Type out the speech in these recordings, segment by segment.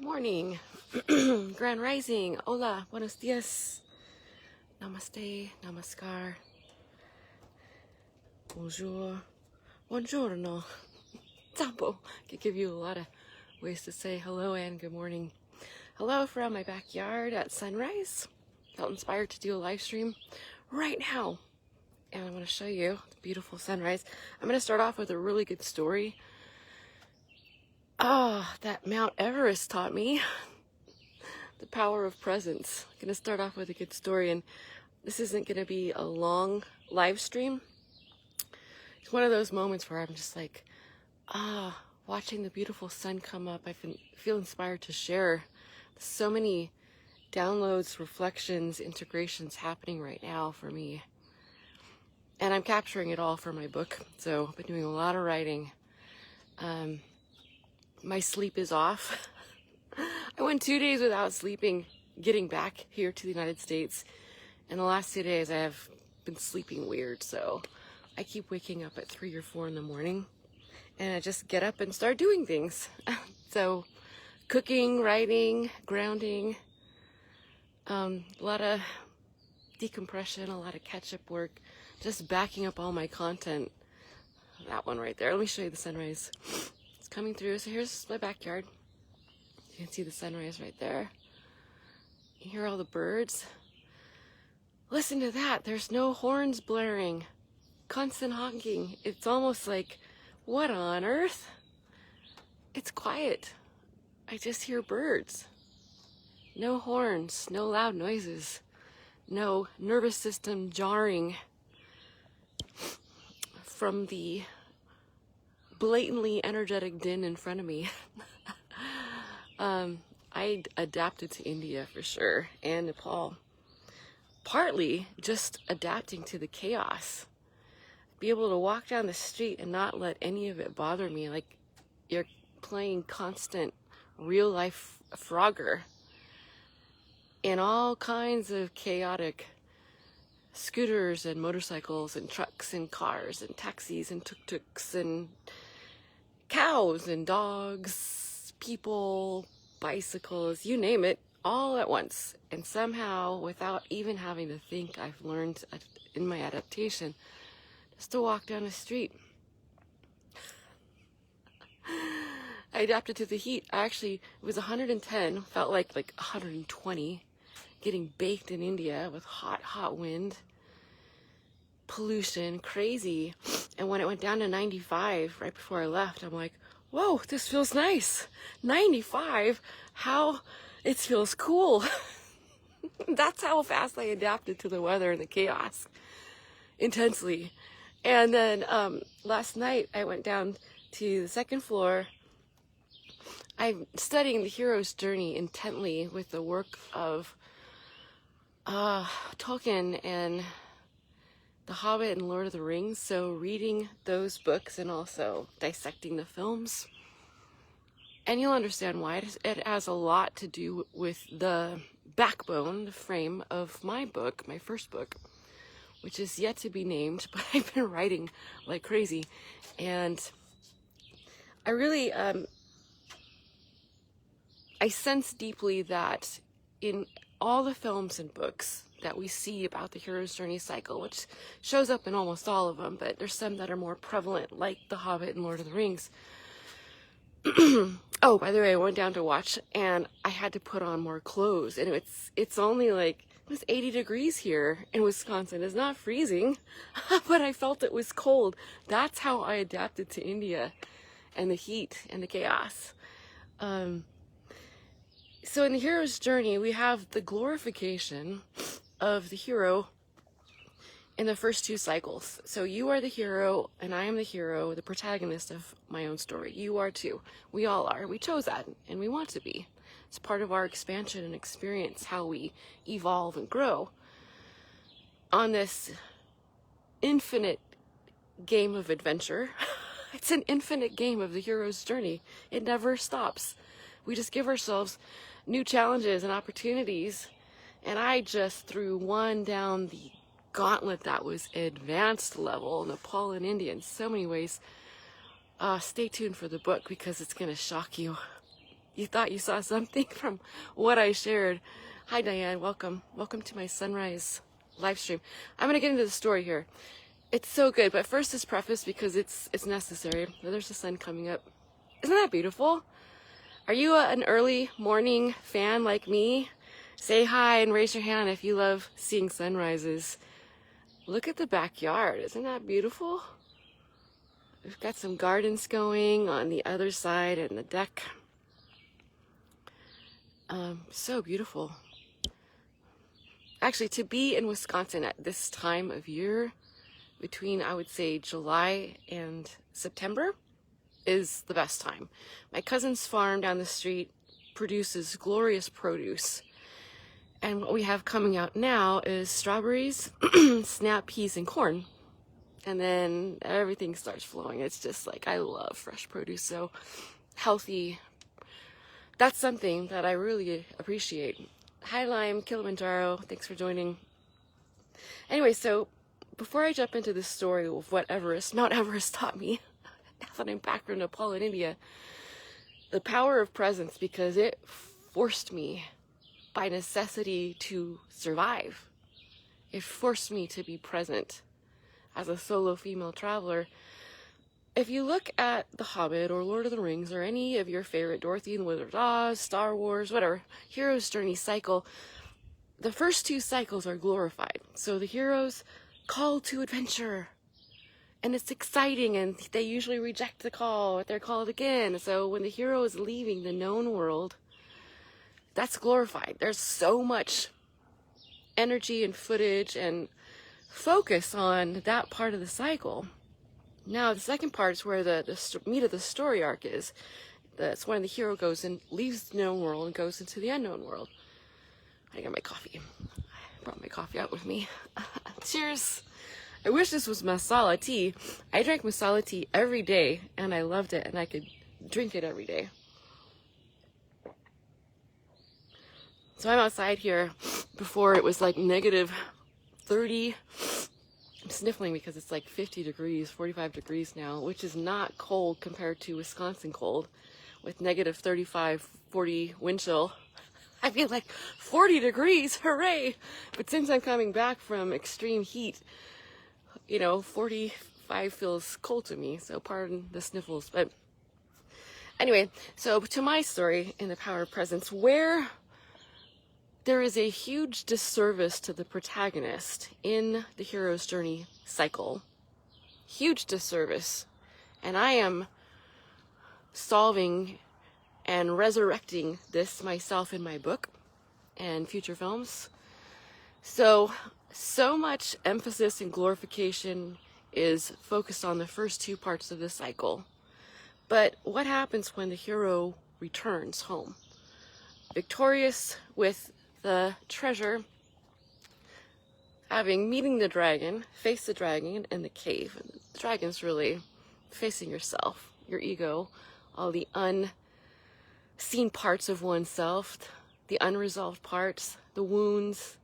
morning. Grand rising. Hola, buenos dias. Namaste, namaskar. Bonjour. Buongiorno. Tampo. Could give you a lot of ways to say hello and good morning. Hello from my backyard at sunrise. Felt inspired to do a live stream right now. And I want to show you the beautiful sunrise. I'm going to start off with a really good story. That Mount Everest taught me. The power of presence. I'm going to start off with a good story, and this isn't going to be a long live stream. It's one of those moments where I'm just like, watching the beautiful sun come up. I feel inspired to share. So many downloads, reflections, integrations happening right now for me. And I'm capturing it all for my book. So I've been doing a lot of writing. My sleep is off. I went 2 days without sleeping, getting back here to the United States. And the last 2 days I have been sleeping weird. So I keep waking up at 3 or 4 in the morning. And I just get up and start doing things. So cooking, writing, grounding, a lot of decompression, a lot of catch-up work, just backing up all my content. That one right there. Let me show you the sunrise. It's coming through. So here's my backyard. You can see the sunrise right there. You hear all the birds. Listen to that. There's no horns blaring. Constant honking. It's almost like, what on earth? It's quiet. I just hear birds. No horns, no loud noises, no nervous system jarring from the blatantly energetic din in front of me. I adapted to India for sure, and Nepal. Partly just adapting to the chaos. Be able to walk down the street and not let any of it bother me, like you're playing constant real life Frogger in all kinds of chaotic scooters and motorcycles and trucks and cars and taxis and tuk-tuks and cows and dogs, people, bicycles, you name it, all at once. And somehow, without even having to think, I've learned in my adaptation just to walk down the street. I adapted to the heat. It was 110, felt like 120, getting baked in India with hot wind, pollution, crazy. And when it went down to 95 right before I left, I'm like, whoa, this feels nice. 95? How? It feels cool. That's how fast I adapted to the weather and the chaos. Intensely. And then last night I went down to the second floor. I'm studying the hero's journey intently with the work of Tolkien and The Hobbit and Lord of the Rings. So reading those books and also dissecting the films. And you'll understand why. It has a lot to do with the backbone, the frame of my book, my first book, which is yet to be named, but I've been writing like crazy. And I really, I sense deeply that in all the films and books that we see about the hero's journey cycle, which shows up in almost all of them, but there's some that are more prevalent, like The Hobbit and Lord of the Rings. Oh, by the way, I went down to watch, and I had to put on more clothes, and it's only it was 80 degrees here in Wisconsin. It's not freezing, but I felt it was cold. That's how I adapted to India and the heat and the chaos. So in the hero's journey, we have the glorification of the hero in the first 2 cycles. So you are the hero, and I am the hero, the protagonist of my own story. You are too. We all are. We chose that, and we want to be. It's part of our expansion and experience, how we evolve and grow on this infinite game of adventure. It's an infinite game of the hero's journey. It never stops. We just give ourselves new challenges and opportunities. And I just threw one down the gauntlet that was advanced level, Nepal and India in so many ways. Stay tuned for the book because it's going to shock you. you thought you saw something from what I shared. Hi, Diane. Welcome. Welcome to my sunrise live stream. I'm going to get into the story here. It's so good, but first this preface because it's necessary. There's the sun coming up. Isn't that beautiful? Are you an early morning fan like me? Say hi and raise your hand if you love seeing sunrises. Look at the backyard. Isn't that beautiful? We've got some gardens going on the other side and the deck. So beautiful. Actually, to be in Wisconsin at this time of year, between, I would say, July and September, is the best time. My cousin's farm down the street produces glorious produce. And what we have coming out now is strawberries, snap peas, and corn. And then everything starts flowing. It's just like, I love fresh produce. So healthy. That's something that I really appreciate. Hi, Lime, Kilimanjaro. Thanks for joining. Anyway, so before I jump into this story of what Mount Everest taught me, now that I'm back from Nepal and India, the power of presence, because it forced me by necessity to survive. It forced me to be present as a solo female traveler. If you look at The Hobbit or Lord of the Rings or any of your favorite Dorothy and the Wizard of Oz, Star Wars, whatever, hero's journey cycle, the first two cycles are glorified. So the hero's call to adventure, and it's exciting, and they usually reject the call, but they're called again. So when the hero is leaving the known world, that's glorified. There's so much energy and footage and focus on that part of the cycle. Now, the second part is where the meat of the story arc is. That's when the hero goes and leaves the known world and goes into the unknown world. I got my coffee. I brought my coffee out with me. Cheers. I wish this was masala tea. I drank masala tea every day, and I loved it, and I could drink it every day. So I'm outside here before it was like negative 30. I'm sniffling because it's like 50 degrees, 45 degrees now, which is not cold compared to Wisconsin cold with negative 35, 40 wind chill. I feel like 40 degrees, hooray! But since I'm coming back from extreme heat, 45 feels cold to me, so pardon the sniffles. But anyway, so to my story in The Power of Presence, where there is a huge disservice to the protagonist in the hero's journey cycle. Huge disservice. And I am solving and resurrecting this myself in my book and future films. So much emphasis and glorification is focused on the first two parts of the cycle. But what happens when the hero returns home? Victorious with the treasure, meeting the dragon, face the dragon in the cave. And the dragon's really facing yourself, your ego, all the unseen parts of oneself, the unresolved parts, the wounds,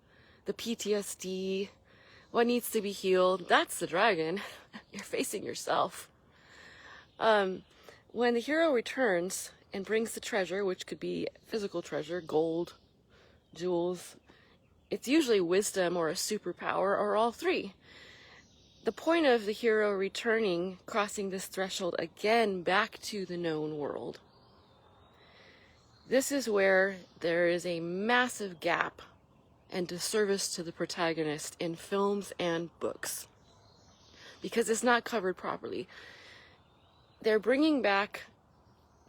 the PTSD, what needs to be healed. That's the dragon. You're facing yourself. When the hero returns and brings the treasure, which could be physical treasure, gold, jewels, it's usually wisdom or a superpower or all three. The point of the hero returning, crossing this threshold again back to the known world, this is where there is a massive gap and disservice to the protagonist in films and books, because it's not covered properly. They're bringing back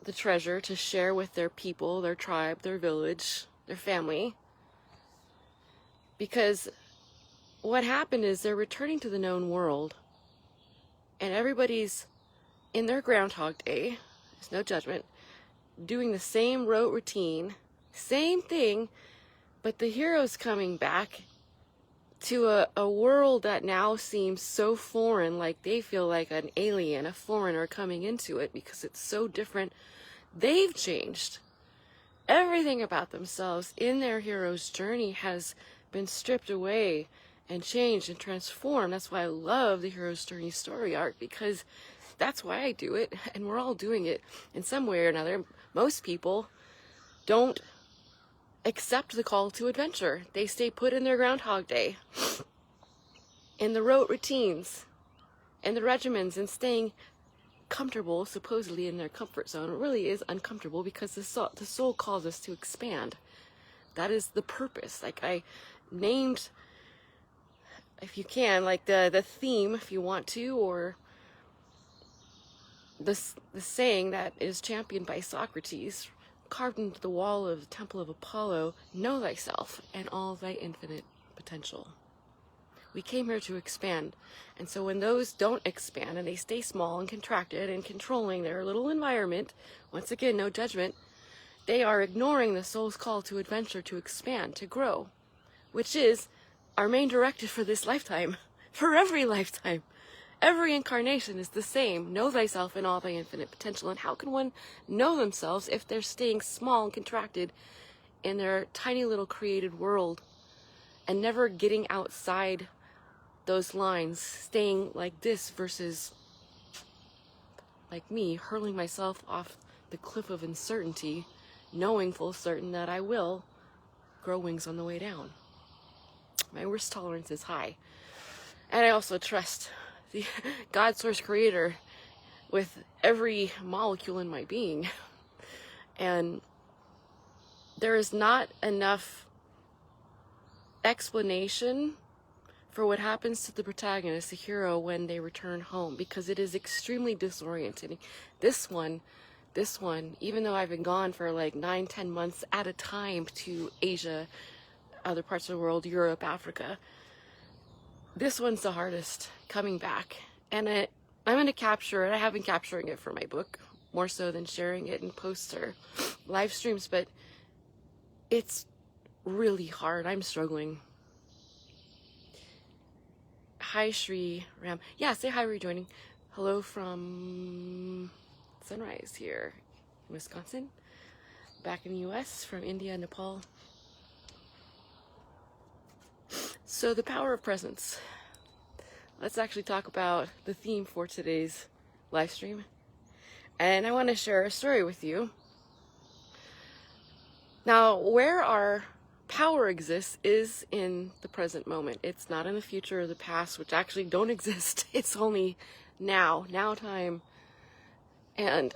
the treasure to share with their people, their tribe, their village, their family, because what happened is they're returning to the known world and everybody's in their Groundhog Day, there's no judgment, doing the same rote routine, same thing, but the hero's coming back to a world that now seems so foreign, like they feel like an alien, a foreigner coming into it because it's so different. They've changed. Everything about themselves in their hero's journey has been stripped away and changed and transformed. That's why I love the hero's journey story arc, because that's why I do it, and we're all doing it in some way or another. Most people don't accept the call to adventure. They stay put in their Groundhog Day, in the rote routines, and the regimens, and staying comfortable, supposedly in their comfort zone. It really is uncomfortable because the soul calls us to expand. That is the purpose. Like I named, if you can, like the theme, if you want to, or the saying that is championed by Socrates, carved into the wall of the Temple of Apollo: know thyself and all thy infinite potential. We came here to expand. And so when those don't expand and they stay small and contracted and controlling their little environment, once again, no judgment, they are ignoring the soul's call to adventure, to expand, to grow, which is our main directive for this lifetime, for every lifetime. Every incarnation is the same. Know thyself and all thy infinite potential. And how can one know themselves if they're staying small and contracted in their tiny little created world and never getting outside those lines, staying like this versus like me, hurling myself off the cliff of uncertainty, knowing full certain that I will grow wings on the way down. My risk tolerance is high. And I also trust the God source creator with every molecule in my being. And there is not enough explanation for what happens to the protagonist, the hero, when they return home, because it is extremely disorienting. This one, even though I've been gone for like 9-10 months at a time to Asia, other parts of the world, Europe, Africa, this one's the hardest, coming back. And I'm going to capture it. I have been capturing it for my book, more so than sharing it in posts or live streams, but it's really hard. I'm struggling. Hi, Shri Ram. Yeah, say hi, rejoining. Hello from sunrise here in Wisconsin. Back in the US from India and Nepal. So the power of presence. Let's actually talk about the theme for today's live stream. And I want to share a story with you. Now, where our power exists is in the present moment. It's not in the future or the past, which actually don't exist. It's only now time. And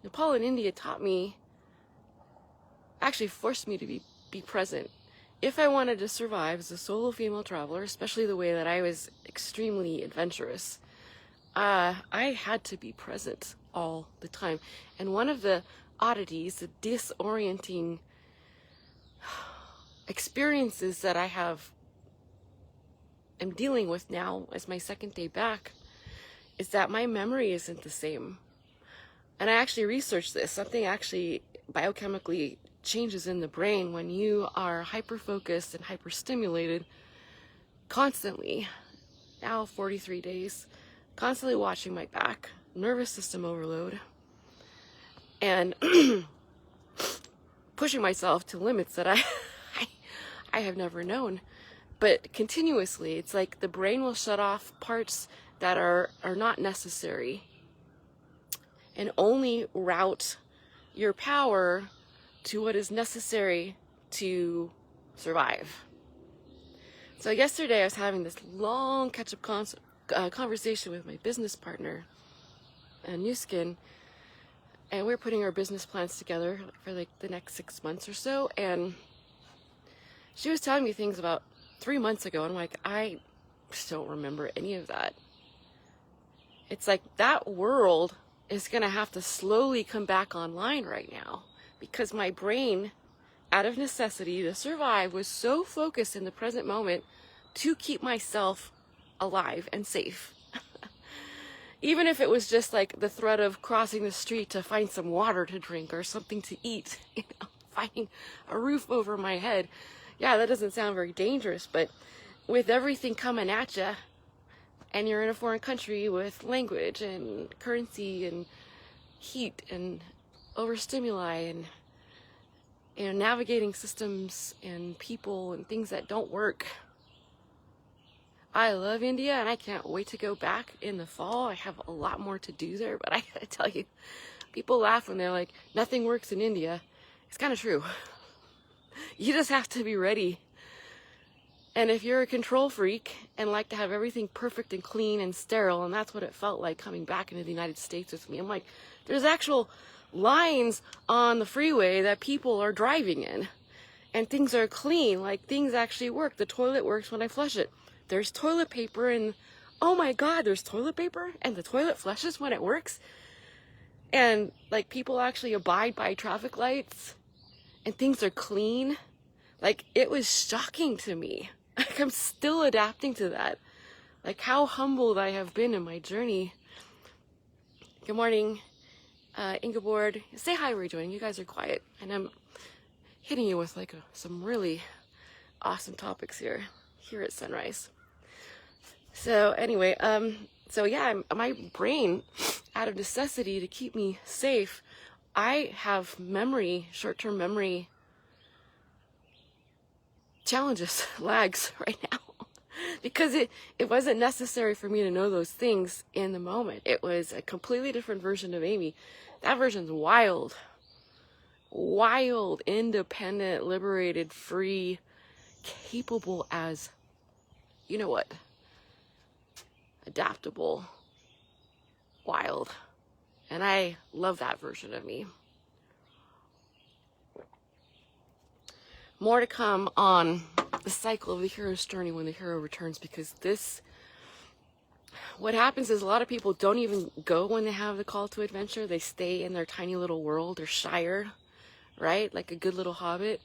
Nepal and India taught me, actually forced me to be present. If I wanted to survive as a solo female traveler, especially the way that I was extremely adventurous, I had to be present all the time. And one of the oddities, the disorienting experiences that I am dealing with now as my second day back, is that my memory isn't the same. And I actually researched this. Something actually biochemically changes in the brain when you are hyper-focused and hyper-stimulated constantly. Now 43 days, constantly watching my back, nervous system overload, and pushing myself to limits that I have never known. But continuously, it's like the brain will shut off parts that are not necessary and only route your power to what is necessary to survive. So yesterday I was having this long catch-up conversation with my business partner, Newskin, and we're putting our business plans together for like the next 6 months or so, and she was telling me things about 3 months ago, and I'm like, I don't remember any of that. It's like that world is gonna have to slowly come back online right now, because my brain, out of necessity to survive, was so focused in the present moment to keep myself alive and safe. Even if it was just like the threat of crossing the street to find some water to drink or something to eat, finding a roof over my head. Yeah, that doesn't sound very dangerous, but with everything coming at you, and you're in a foreign country with language and currency and heat and overstimuli and navigating systems and people and things that don't work. I love India and I can't wait to go back in the fall. I have a lot more to do there, but I gotta tell you, people laugh when they're like, nothing works in India. It's kind of true. You just have to be ready. And if you're a control freak and like to have everything perfect and clean and sterile, and that's what it felt like coming back into the United States with me. I'm like, there's actual lines on the freeway that people are driving in. And things are clean, like things actually work. The toilet works when I flush it. There's toilet paper and, oh my God, there's toilet paper and the toilet flushes when it works. And like people actually abide by traffic lights and things are clean. Like it was shocking to me. Like I'm still adapting to that. Like how humbled I have been in my journey. Good morning, Ingeborg. Say hi, rejoining. You guys are quiet. And I'm hitting you with like some really awesome topics here at Sunrise. So anyway, so yeah, my brain, out of necessity to keep me safe, I have short-term memory challenges, lags right now, because it wasn't necessary for me to know those things in the moment. It was a completely different version of Amie. That version's wild, independent, liberated, free, capable as, you know what, adaptable, wild. And I love that version of me. More to come on the cycle of the hero's journey when the hero returns, because what happens is a lot of people don't even go when they have the call to adventure. They stay in their tiny little world or shire, right? Like a good little hobbit.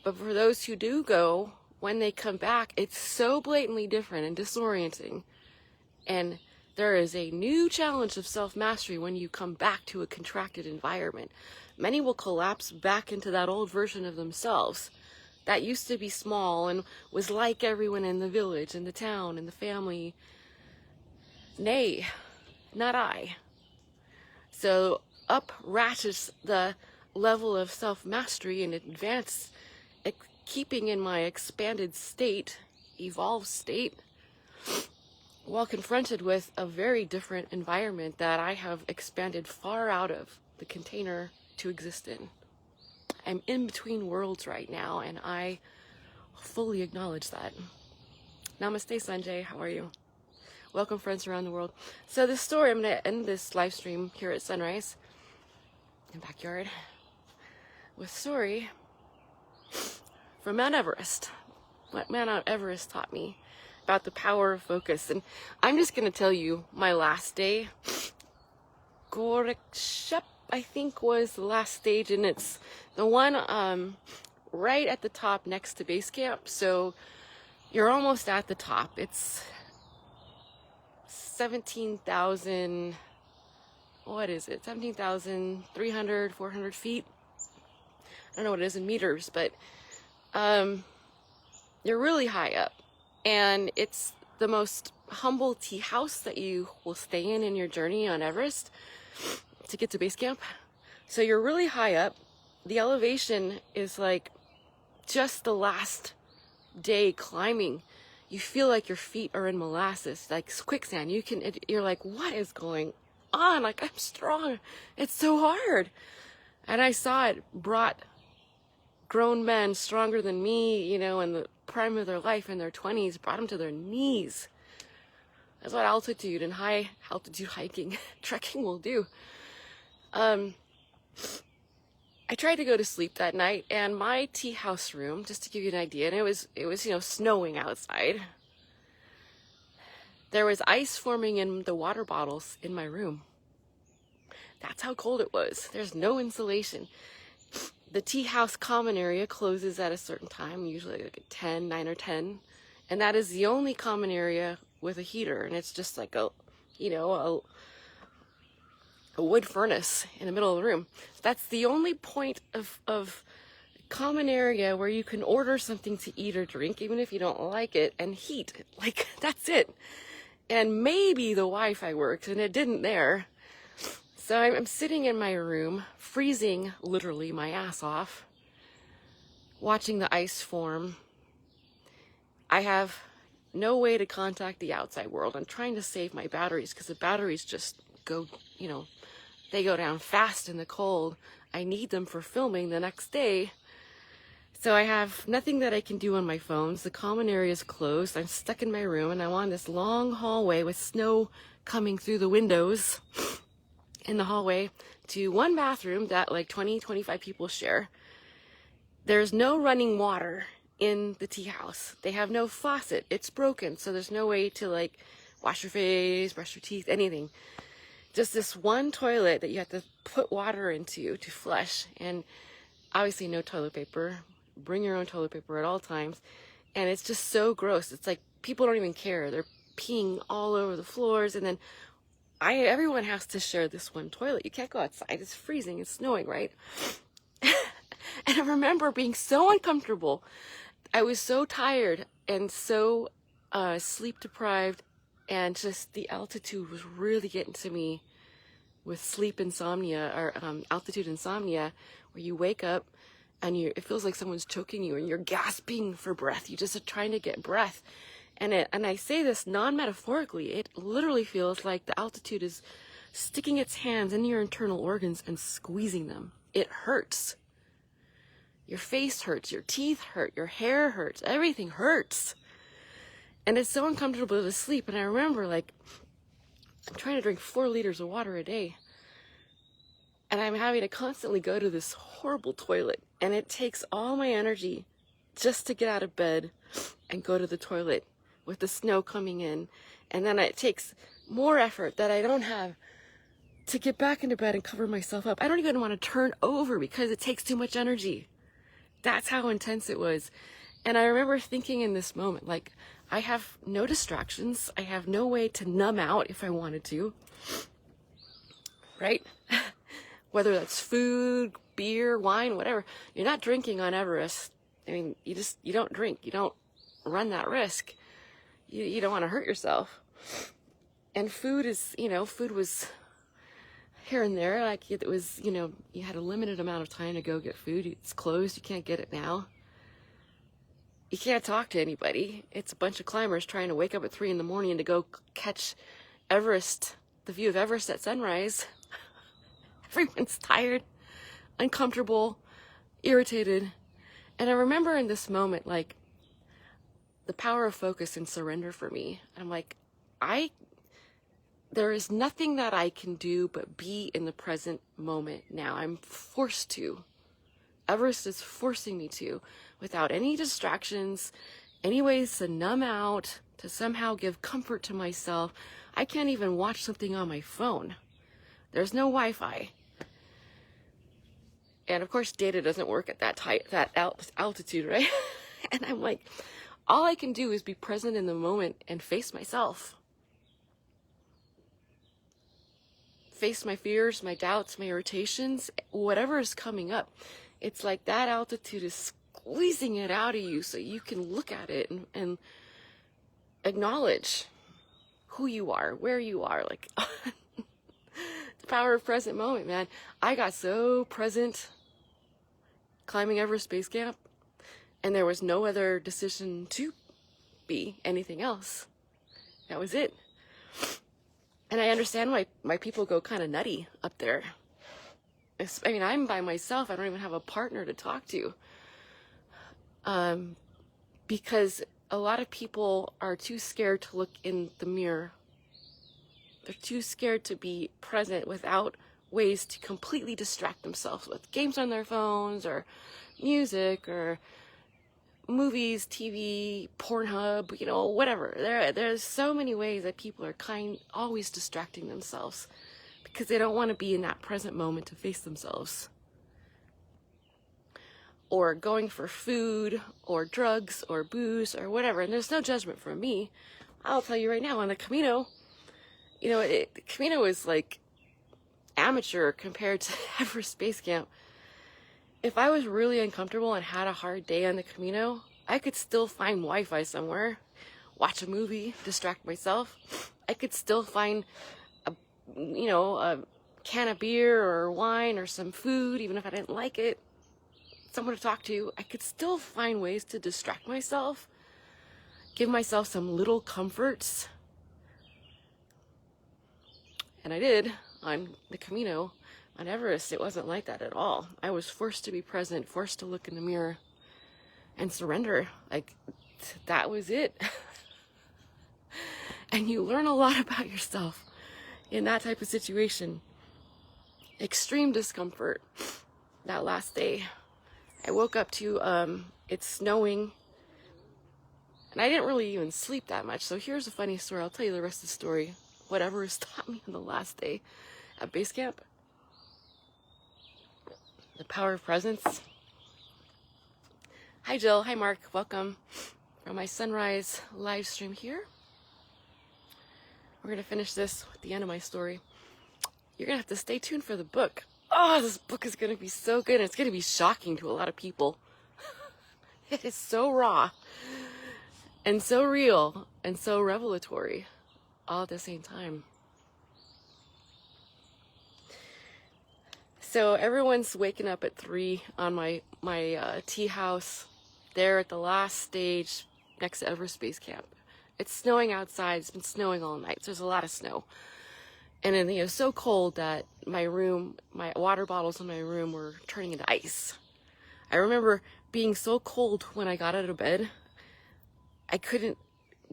But for those who do go, when they come back, it's so blatantly different and disorienting. And there is a new challenge of self-mastery when you come back to a contracted environment. Many will collapse back into that old version of themselves that used to be small and was like everyone in the village, in the town, in the family. Nay, not I. So up ratchets the level of self-mastery and advance, keeping in my expanded state, evolved state, while confronted with a very different environment that I have expanded far out of the container to exist in. I'm in between worlds right now, and I fully acknowledge that. Namaste, Sanjay. How are you? Welcome, friends around the world. So this story, I'm going to end this live stream here at Sunrise in backyard with a story from Mount Everest. What Mount Everest taught me about the power of focus. And I'm just going to tell you my last day. Gorakshep, I think, was the last stage, and it's the one right at the top next to base camp. So you're almost at the top. It's 17,000, what is it? 17,300, 400 feet. I don't know what it is in meters, but you're really high up. And it's the most humble tea house that you will stay in your journey on Everest to get to base camp. So you're really high up. The elevation is like just the last day climbing. You feel like your feet are in molasses, like quicksand. You're like, what is going on? Like, I'm strong. It's so hard. And I saw it brought grown men stronger than me, you know, in the prime of their life, in their 20s, brought them to their knees. That's what altitude and high altitude hiking, trekking will do. I tried to go to sleep that night, and my tea house room, just to give you an idea, and it was, you know, snowing outside. There was ice forming in the water bottles in my room. That's how cold it was. There's no insulation. The tea house common area closes at a certain time, usually like at 9 or 10. And that is the only common area with a heater. And it's just like a wood furnace in the middle of the room. That's the only point of common area where you can order something to eat or drink, even if you don't like it, and heat. Like, that's it. And maybe the Wi-Fi works, and it didn't there. So I'm sitting in my room, freezing literally my ass off, watching the ice form. I have no way to contact the outside world. I'm trying to save my batteries because the batteries just go, you know, They go down fast in the cold. I need them for filming the next day. So I have nothing that I can do on my phones. The common area is closed. I'm stuck in my room and I'm on this long hallway with snow coming through the windows in the hallway to one bathroom that like 20, 25 people share. There's no running water in the tea house. They have no faucet. It's broken. So there's no way to like wash your face, brush your teeth, anything. Just this one toilet that you have to put water into to flush. And obviously no toilet paper. Bring your own toilet paper at all times. And it's just so gross. It's like people don't even care. They're peeing all over the floors. And then everyone has to share this one toilet. You can't go outside. It's freezing. It's snowing, right? And I remember being so uncomfortable. I was so tired and so sleep deprived. And just the altitude was really getting to me with sleep insomnia or altitude insomnia, where you wake up and it feels like someone's choking you and you're gasping for breath. You just are trying to get breath. And I say this non-metaphorically. It literally feels like the altitude is sticking its hands in your internal organs and squeezing them. It hurts. Your face hurts, your teeth hurt, your hair hurts, everything hurts. And it's so uncomfortable to sleep. And I remember like, I'm trying to drink 4 liters of water a day. And I'm having to constantly go to this horrible toilet. And it takes all my energy just to get out of bed and go to the toilet with the snow coming in. And then it takes more effort that I don't have to get back into bed and cover myself up. I don't even want to turn over because it takes too much energy. That's how intense it was. And I remember thinking in this moment, like, I have no distractions. I have no way to numb out if I wanted to. Right? Whether that's food, beer, wine, whatever. You're not drinking on Everest. I mean, you don't drink. You don't run that risk. You don't want to hurt yourself. And food was here and there. Like it was, you had a limited amount of time to go get food. It's closed. You can't get it now. You can't talk to anybody. It's a bunch of climbers trying to wake up at 3 a.m. to go catch Everest, the view of Everest at sunrise. Everyone's tired, uncomfortable, irritated. And I remember in this moment, like, the power of focus and surrender for me. I'm like, there is nothing that I can do but be in the present moment now. I'm forced to. Everest is forcing me to, without any distractions, any ways to numb out, to somehow give comfort to myself. I can't even watch something on my phone. There's no Wi-Fi. And of course, data doesn't work at that altitude, right? And I'm like, all I can do is be present in the moment and face myself. Face my fears, my doubts, my irritations, whatever is coming up. It's like that altitude is squeezing it out of you so you can look at it and acknowledge who you are, where you are. Like, the power of present moment, man. I got so present climbing Everest Base Camp, and there was no other decision to be anything else. That was it. And I understand why people go kind of nutty up there. I mean, I'm by myself. I don't even have a partner to talk to. Because a lot of people are too scared to look in the mirror. They're too scared to be present without ways to completely distract themselves with games on their phones or music or movies, TV, Pornhub, whatever. There's so many ways that people are always distracting themselves because they don't want to be in that present moment to face themselves. Or going for food or drugs or booze or whatever. And there's no judgment from me. I'll tell you right now, on the Camino, the Camino is like amateur compared to Everest Base Camp. If I was really uncomfortable and had a hard day on the Camino, I could still find Wi-Fi somewhere, watch a movie, distract myself. I could still find a can of beer or wine or some food, even if I didn't like it, someone to talk to. I could still find ways to distract myself, give myself some little comforts. And I did on the Camino on Everest, it wasn't like that at all. I was forced to be present, forced to look in the mirror and surrender. Like, that was it. And you learn a lot about yourself in that type of situation. Extreme discomfort that last day. I woke up to it's snowing, and I didn't really even sleep that much. So here's a funny story. I'll tell you the rest of the story. Whatever has taught me on the last day at base camp. The power of presence. Hi Jill, hi Mark, welcome from my sunrise live stream here. We're gonna finish this with the end of my story. You're gonna have to stay tuned for the book. Oh, this book is gonna be so good, and it's gonna be shocking to a lot of people. It is so raw, and so real, and so revelatory, all at the same time. So everyone's waking up at 3 on my tea house there at the last stage next to Everest Base Camp. It's snowing outside. It's been snowing all night, so there's a lot of snow. And then, you know, so cold that my water bottles in my room were turning into ice. I remember being so cold when I got out of bed, I couldn't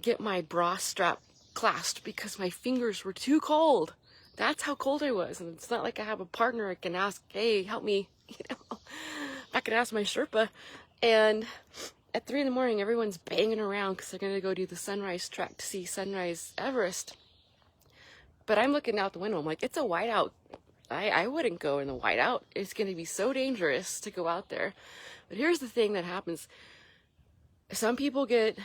get my bra strap clasped because my fingers were too cold. That's how cold I was. And it's not like I have a partner I can ask, hey, help me, you know. I can ask my Sherpa. And at 3 in the morning, everyone's banging around because they're going to go do the sunrise trek to see sunrise Everest. But I'm looking out the window. I'm like, it's a whiteout. I wouldn't go in the whiteout. It's going to be so dangerous to go out there. But here's the thing that happens. Some people get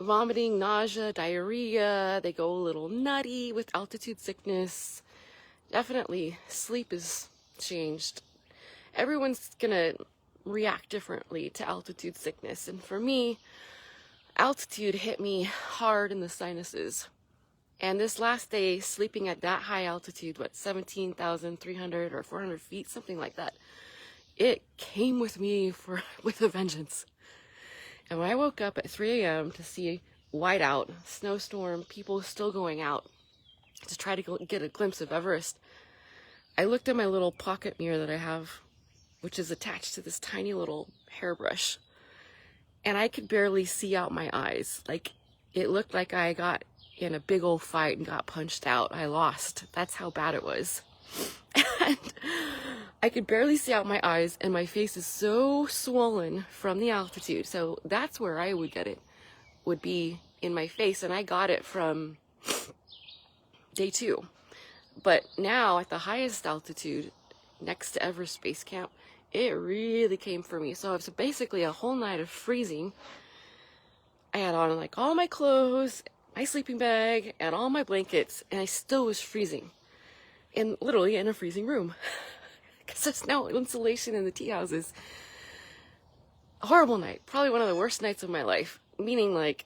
vomiting, nausea, diarrhea. They go a little nutty with altitude sickness. Definitely, sleep is changed. Everyone's going to react differently to altitude sickness. And for me, altitude hit me hard in the sinuses. And this last day, sleeping at that high altitude, 17,300 or 400 feet, something like that, it came with me with a vengeance. And when I woke up at 3 a.m. to see whiteout, snowstorm, people still going out to try to get a glimpse of Everest, I looked at my little pocket mirror that I have, which is attached to this tiny little hairbrush, and I could barely see out my eyes. Like, it looked like I got in a big old fight and got punched out. I lost. That's how bad it was. And I could barely see out my eyes, and my face is so swollen from the altitude. So that's where I would get it, would be in my face. And I got it from day 2. But now at the highest altitude, next to Everest Base Camp, it really came for me. So it was basically a whole night of freezing. I had on like all my clothes, my sleeping bag, and all my blankets, and I still was freezing. And literally in a freezing room. Because there's no insulation in the tea houses. A horrible night. Probably one of the worst nights of my life. Meaning, like,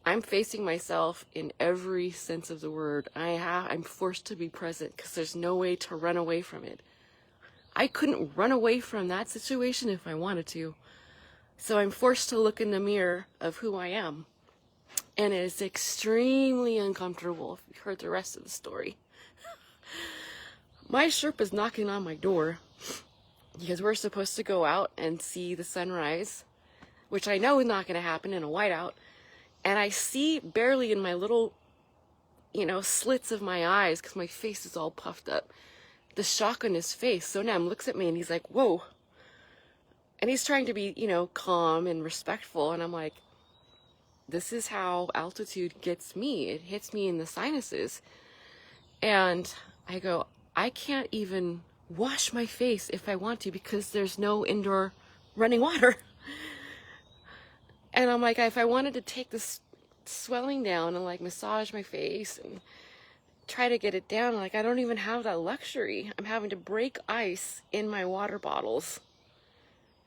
I'm facing myself in every sense of the word. I'm forced to be present because there's no way to run away from it. I couldn't run away from that situation if I wanted to. So I'm forced to look in the mirror of who I am. And it is extremely uncomfortable if you heard the rest of the story. My Sherpa's knocking on my door because we're supposed to go out and see the sunrise, which I know is not going to happen in a whiteout. And I see barely in my little, slits of my eyes because my face is all puffed up, the shock on his face. So now looks at me and he's like, whoa. And he's trying to be, calm and respectful. And I'm like, this is how altitude gets me. It hits me in the sinuses. And I go, I can't even wash my face if I want to because there's no indoor running water. And I'm like, if I wanted to take this swelling down and like massage my face and try to get it down, like I don't even have that luxury. I'm having to break ice in my water bottles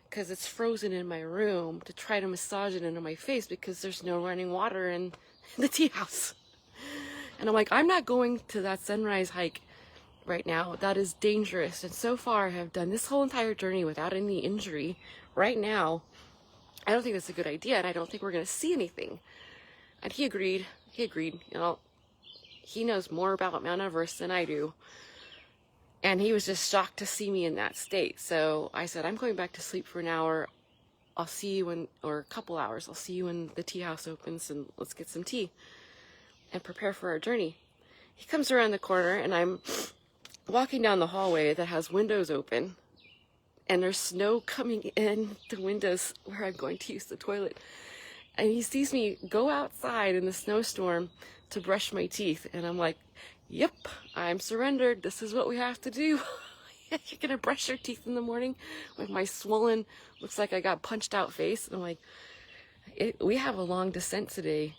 because it's frozen in my room to try to massage it into my face because there's no running water in the tea house. And I'm like, I'm not going to that sunrise hike right now. That is dangerous. And so far I have done this whole entire journey without any injury. Right now, I don't think that's a good idea, and I don't think we're going to see anything. And he agreed. He knows more about Mount Everest than I do. And he was just shocked to see me in that state. So I said, I'm going back to sleep for an hour. I'll see you in, or a couple hours. I'll see you when the tea house opens, and let's get some tea and prepare for our journey. He comes around the corner, and I'm walking down the hallway that has windows open, and there's snow coming in the windows where I'm going to use the toilet. And he sees me go outside in the snowstorm to brush my teeth. And I'm like, yep, I'm surrendered. This is what we have to do. You're gonna brush your teeth in the morning with my swollen, looks like I got punched out face. And I'm like, we have a long descent today.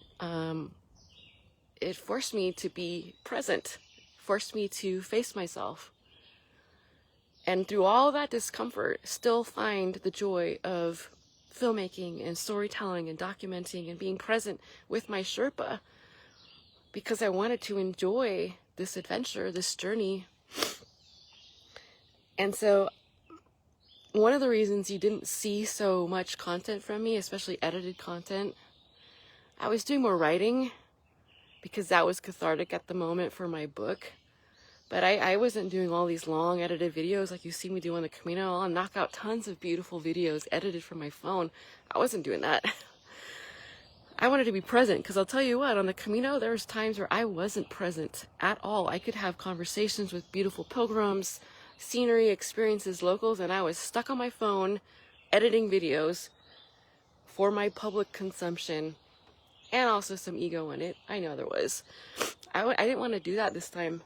It forced me to be present, forced me to face myself. And through all that discomfort, still find the joy of filmmaking and storytelling and documenting and being present with my Sherpa, because I wanted to enjoy this adventure, this journey. And so one of the reasons you didn't see so much content from me, especially edited content, I was doing more writing because that was cathartic at the moment for my book. But I wasn't doing all these long edited videos like you see me do on the Camino. I'll knock out tons of beautiful videos edited from my phone. I wasn't doing that. I wanted to be present, because I'll tell you what, on the Camino, there was times where I wasn't present at all. I could have conversations with beautiful pilgrims, scenery, experiences, locals, and I was stuck on my phone editing videos for my public consumption, and also some ego in it. I know there was. I didn't want to do that this time.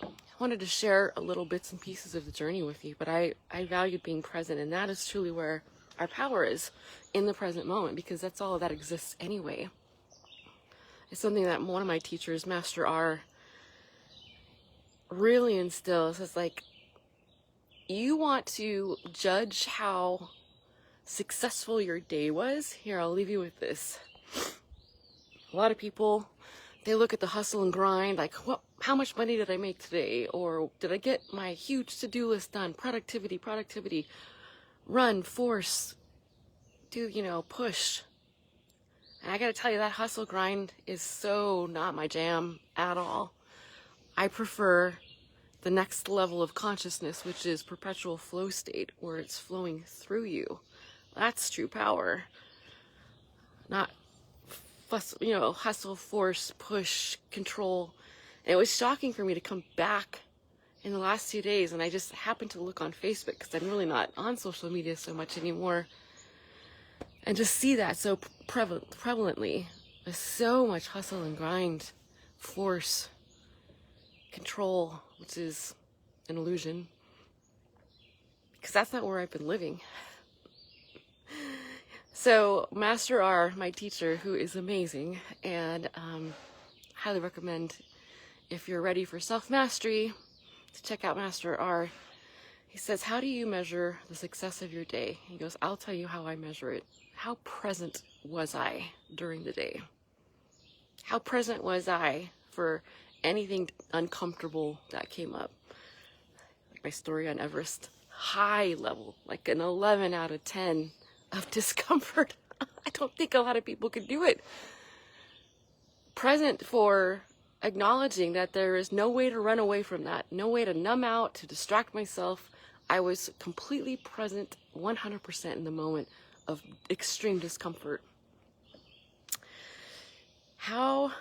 I wanted to share a little bits and pieces of the journey with you, but I valued being present, and that is truly where our power is, in the present moment, because that's all that exists anyway. It's something that one of my teachers, Master R, really instills. It's like, you want to judge how successful your day was? Here, I'll leave you with this. A lot of people, they look at the hustle and grind, like, how much money did I make today? Or did I get my huge to-do list done? Productivity, run, force, do, push. And I gotta tell you, that hustle grind is so not my jam at all. I prefer the next level of consciousness, which is perpetual flow state, where it's flowing through you. That's true power. Not hustle, force, push, control. And it was shocking for me to come back in the last 2 days, and I just happened to look on Facebook, because I'm really not on social media so much anymore, and just see that so prevalently. There's so much hustle and grind, force, control, which is an illusion, because that's not where I've been living. So Master R, my teacher, who is amazing, and highly recommend, if you're ready for self-mastery, to check out Master R. He says, how do you measure the success of your day? He goes, I'll tell you how I measure it. How present was I during the day? How present was I for anything uncomfortable that came up? Like my story on Everest, high level, like an 11 out of 10 of discomfort. I don't think a lot of people could do it. Present for acknowledging that there is no way to run away from that, no way to numb out, to distract myself. I was completely present, 100% in the moment of extreme discomfort. How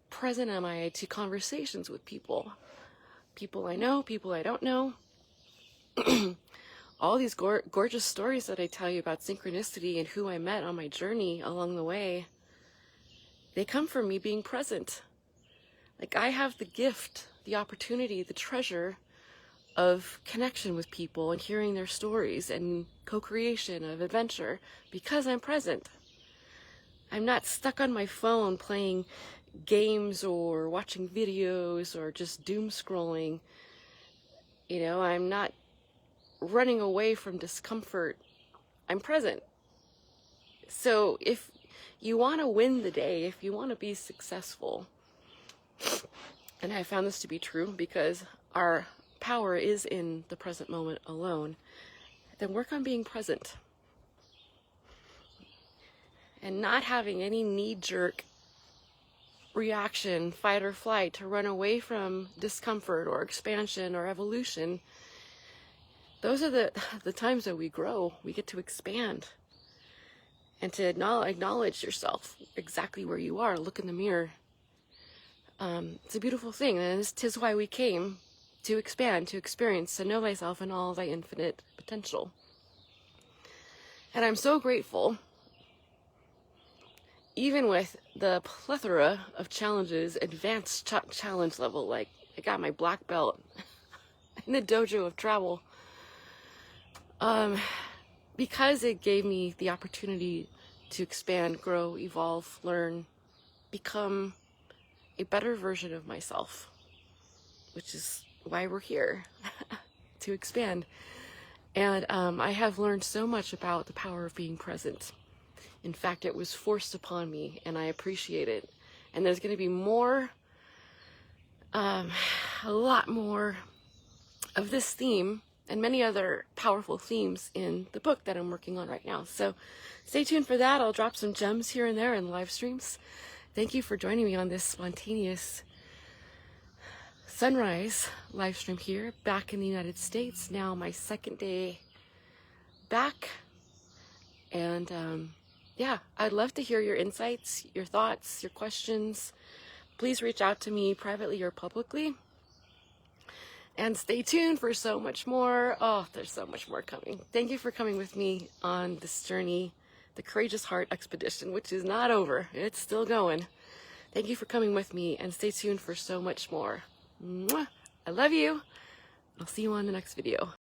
present am I to conversations with people? People I know, people I don't know. All these gorgeous stories that I tell you about synchronicity and who I met on my journey along the way, they come from me being present. Like, I have the gift, the opportunity, the treasure of connection with people and hearing their stories and co-creation of adventure because I'm present. I'm not stuck on my phone playing games or watching videos or just doom scrolling. I'm not running away from discomfort. I'm present. So if you want to win the day, if you want to be successful, and I found this to be true because our power is in the present moment alone, then work on being present and not having any knee-jerk reaction, fight or flight, to run away from discomfort or expansion or evolution. Those are the times that we grow. We get to expand and to acknowledge yourself exactly where you are. Look in the mirror. It's a beautiful thing, and 'tis why we came, to expand, to experience, to know myself in all thy infinite potential. And I'm so grateful, even with the plethora of challenges, advanced challenge level, like I got my black belt in the dojo of travel, because it gave me the opportunity to expand, grow, evolve, learn, become a better version of myself, which is why we're here, to expand. And I have learned so much about the power of being present. In fact, it was forced upon me, and I appreciate it. And there's going to be more, a lot more of this theme and many other powerful themes in the book that I'm working on right now. So stay tuned for that. I'll drop some gems here and there in live streams. Thank you for joining me on this spontaneous sunrise live stream here, back in the United States. Now my second day back. And yeah, I'd love to hear your insights, your thoughts, your questions. Please reach out to me privately or publicly. And stay tuned for so much more. Oh, there's so much more coming. Thank you for coming with me on this journey, the Courageous Heart Expedition, which is not over. It's still going. Thank you for coming with me, and stay tuned for so much more. Mwah! I love you. I'll see you on the next video.